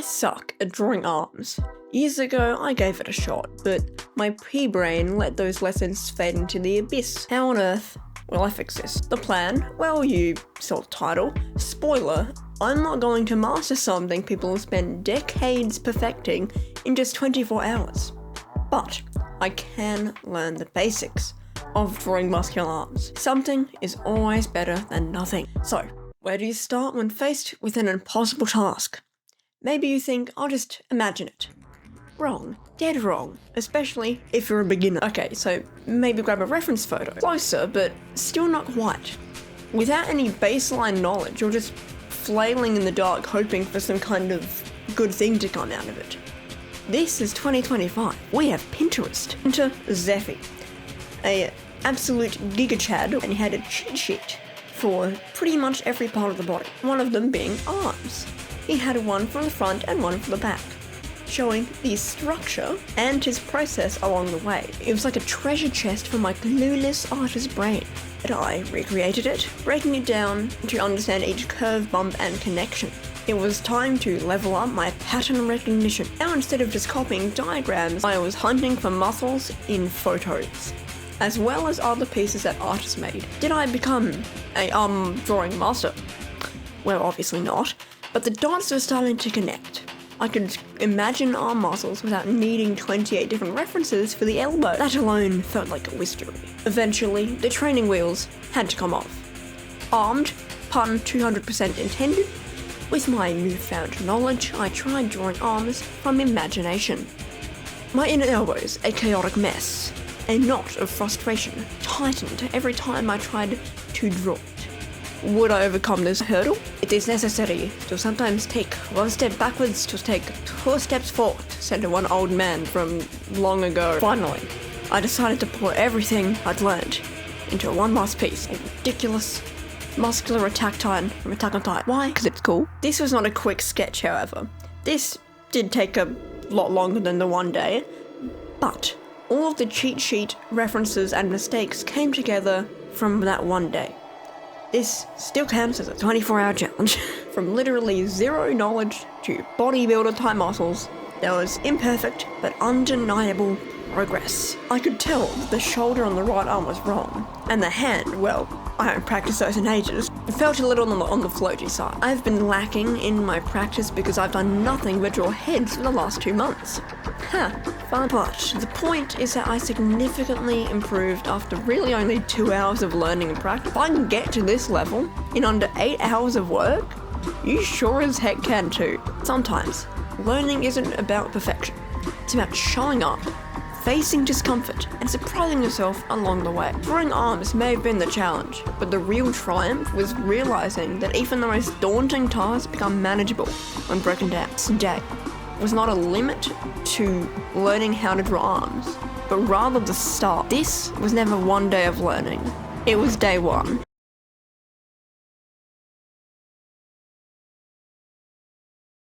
suck at drawing arms. Years ago, I gave it a shot, but my pea-brain let those lessons fade into the abyss. How on earth will I fix this? The plan? Well, you saw the title. Spoiler, I'm not going to master something people have spent decades perfecting in just 24 hours. But I can learn the basics of drawing muscular arms. Something is always better than nothing. So, where do you start when faced with an impossible task? Maybe you think, I'll just imagine it. Wrong. Dead wrong. Especially if you're a beginner. Okay, so maybe grab a reference photo. Closer, but still not quite. Without any baseline knowledge, you're just flailing in the dark hoping for some kind of good thing to come out of it. This is 2025. We have Pinterest. Enter Zephy, a absolute giga-chad, and he had a cheat sheet for pretty much every part of the body, one of them being arms. He had one for the front and one for the back, showing the structure and his process along the way. It was like a treasure chest for my clueless artist's brain. But I recreated it, breaking it down to understand each curve, bump, and connection. It was time to level up my pattern recognition. Now instead of just copying diagrams, I was hunting for muscles in photos, as well as other pieces that artists made. Did I become a drawing master? Well, obviously not, but the dots were starting to connect. I could imagine arm muscles without needing 28 different references for the elbow. That alone felt like a mystery. Eventually, the training wheels had to come off. Armed, pun 200% intended, with my newfound knowledge, I tried drawing arms from imagination. My inner elbows, a chaotic mess, a knot of frustration, tightened every time I tried to draw it. Would I overcome this hurdle? It is necessary to sometimes take one step backwards to take 2 steps forward, said one old man from long ago. Finally, I decided to pour everything I'd learned into one last piece, a ridiculous muscular attack titan from Attack on Titan. Why? Because it's cool. This was not a quick sketch, however. This did take a lot longer than the one day, but all of the cheat sheet references and mistakes came together from that one day. This still counts as a 24-hour challenge. From literally zero knowledge to bodybuilder type muscles, there was imperfect but undeniable progress. I could tell that the shoulder on the right arm was wrong, and the hand, well, I haven't practiced those in ages. It felt a little on the floaty side. I've been lacking in my practice because I've done nothing but draw heads for the last 2 months. Fun. But the point is that I significantly improved after really only 2 hours of learning and practice. If I can get to this level in under 8 hours of work, you sure as heck can too. Sometimes, learning isn't about perfection. It's about showing up, facing discomfort, and surprising yourself along the way. Drawing arms may have been the challenge, but the real triumph was realizing that even the most daunting tasks become manageable when broken down. Today was not a limit to learning how to draw arms, but rather the start. This was never one day of learning. It was day one.